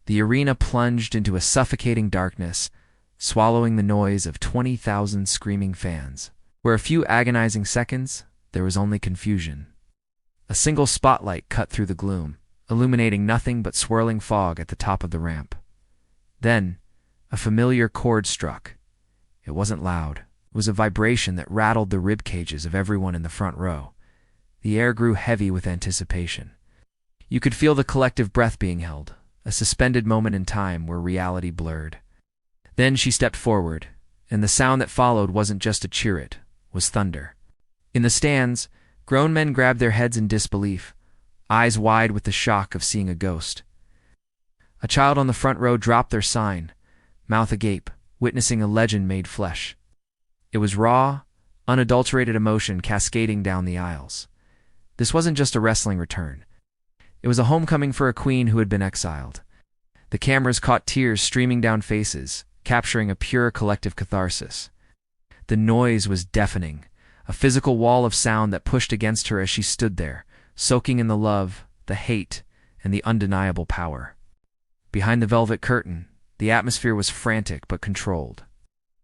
The arena plunged into a suffocating darkness, swallowing the noise of 20,000 screaming fans. For a few agonizing seconds, there was only confusion. A single spotlight cut through the gloom, illuminating nothing but swirling fog at the top of the ramp. Then, a familiar chord struck. It wasn't loud. It was a vibration that rattled the rib cages of everyone in the front row. The air grew heavy with anticipation. You could feel the collective breath being held, a suspended moment in time where reality blurred. Then she stepped forward, and the sound that followed wasn't just a cheer, it was thunder. In the stands, grown men grabbed their heads in disbelief, eyes wide with the shock of seeing a ghost. A child on the front row dropped their sign, mouth agape, witnessing a legend made flesh. It was raw, unadulterated emotion cascading down the aisles. This wasn't just a wrestling return. It was a homecoming for a queen who had been exiled. The cameras caught tears streaming down faces, capturing a pure collective catharsis. The noise was deafening, a physical wall of sound that pushed against her as she stood there, soaking in the love, the hate, and the undeniable power. Behind the velvet curtain, the atmosphere was frantic but controlled.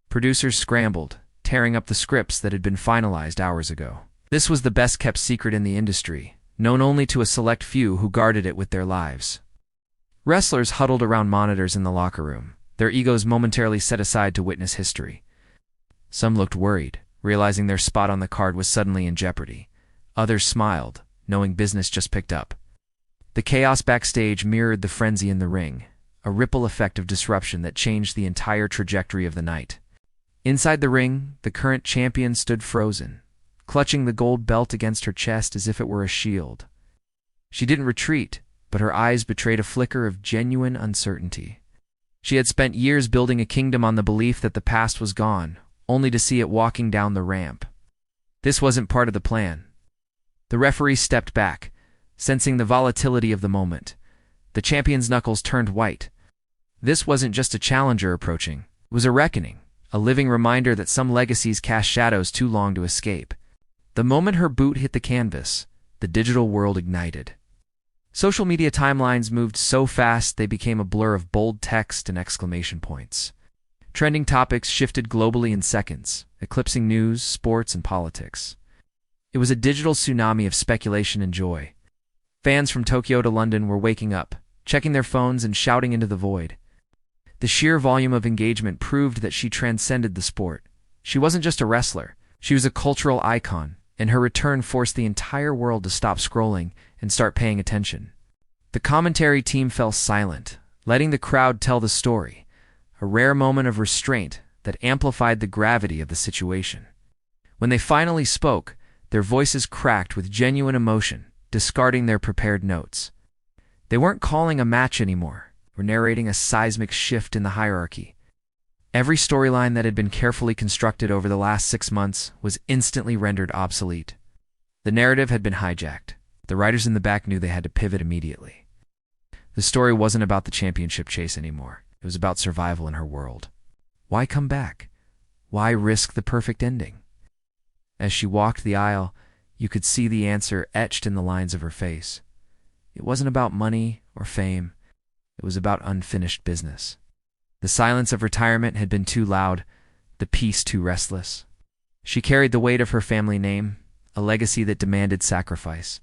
Producers scrambled, tearing up the scripts that had been finalized hours ago. This was the best-kept secret in the industry, known only to a select few who guarded it with their lives. Wrestlers huddled around monitors in the locker room, their egos momentarily set aside to witness history. Some looked worried, realizing their spot on the card was suddenly in jeopardy. Others smiled, knowing business just picked up. The chaos backstage mirrored the frenzy in the ring, a ripple effect of disruption that changed the entire trajectory of the night. Inside the ring, the current champion stood frozen, clutching the gold belt against her chest as if it were a shield. She didn't retreat, but her eyes betrayed a flicker of genuine uncertainty. She had spent years building a kingdom on the belief that the past was gone, only to see it walking down the ramp. This wasn't part of the plan. The referee stepped back, sensing the volatility of the moment. The champion's knuckles turned white. This wasn't just a challenger approaching. It was a reckoning, a living reminder that some legacies cast shadows too long to escape. The moment her boot hit the canvas, the digital world ignited. Social media timelines moved so fast they became a blur of bold text and exclamation points. Trending topics shifted globally in seconds, eclipsing news, sports, and politics. It was a digital tsunami of speculation and joy. Fans from Tokyo to London were waking up, checking their phones and shouting into the void. The sheer volume of engagement proved that she transcended the sport. She wasn't just a wrestler, she was a cultural icon, and her return forced the entire world to stop scrolling and start paying attention. The commentary team fell silent, letting the crowd tell the story, a rare moment of restraint that amplified the gravity of the situation. When they finally spoke, their voices cracked with genuine emotion, discarding their prepared notes. They weren't calling a match anymore, or narrating a seismic shift in the hierarchy. Every storyline that had been carefully constructed over the last 6 months was instantly rendered obsolete. The narrative had been hijacked. The writers in the back knew they had to pivot immediately. The story wasn't about the championship chase anymore. It was about survival in her world. Why come back? Why risk the perfect ending? As she walked the aisle, you could see the answer etched in the lines of her face. It wasn't about money or fame. It was about unfinished business. The silence of retirement had been too loud, the peace too restless. She carried the weight of her family name, a legacy that demanded sacrifice.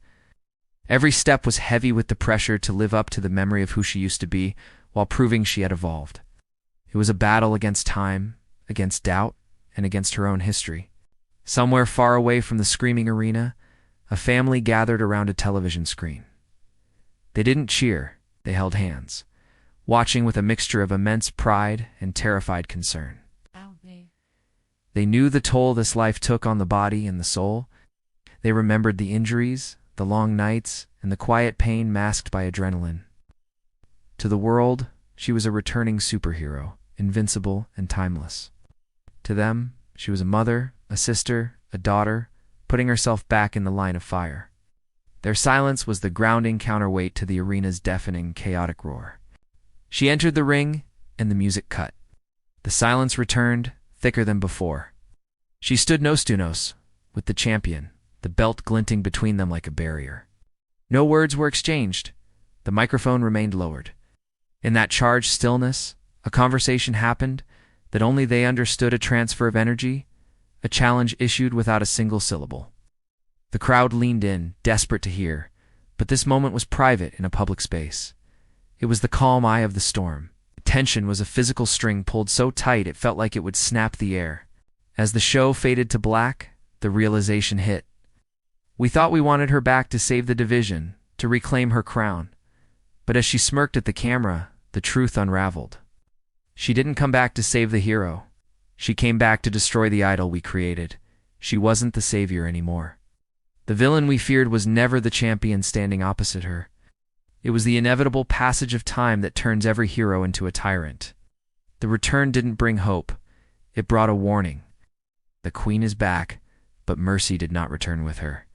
Every step was heavy with the pressure to live up to the memory of who she used to be, while proving she had evolved. It was a battle against time, against doubt, and against her own history. Somewhere far away from the screaming arena, a family gathered around a television screen. They didn't cheer, they held hands, watching with a mixture of immense pride and terrified concern. They knew the toll this life took on the body and the soul. They remembered the injuries, the long nights, and the quiet pain masked by adrenaline. To the world, she was a returning superhero, invincible and timeless. To them, she was a mother, a sister, a daughter, putting herself back in the line of fire. Their silence was the grounding counterweight to the arena's deafening, chaotic roar. She entered the ring, and the music cut. The silence returned, thicker than before. She stood nose to nose with the champion, the belt glinting between them like a barrier. No words were exchanged. The microphone remained lowered. In that charged stillness, a conversation happened that only they understood, a transfer of energy, a challenge issued without a single syllable. The crowd leaned in, desperate to hear, but this moment was private in a public space. It was the calm eye of the storm. Tension was a physical string pulled so tight it felt like it would snap the air. As the show faded to black, the realization hit. We thought we wanted her back to save the division, to reclaim her crown. But as she smirked at the camera, the truth unraveled. She didn't come back to save the hero. She came back to destroy the idol we created. She wasn't the savior anymore. The villain we feared was never the champion standing opposite her. It was the inevitable passage of time that turns every hero into a tyrant. The return didn't bring hope. It brought a warning. The queen is back, but mercy did not return with her.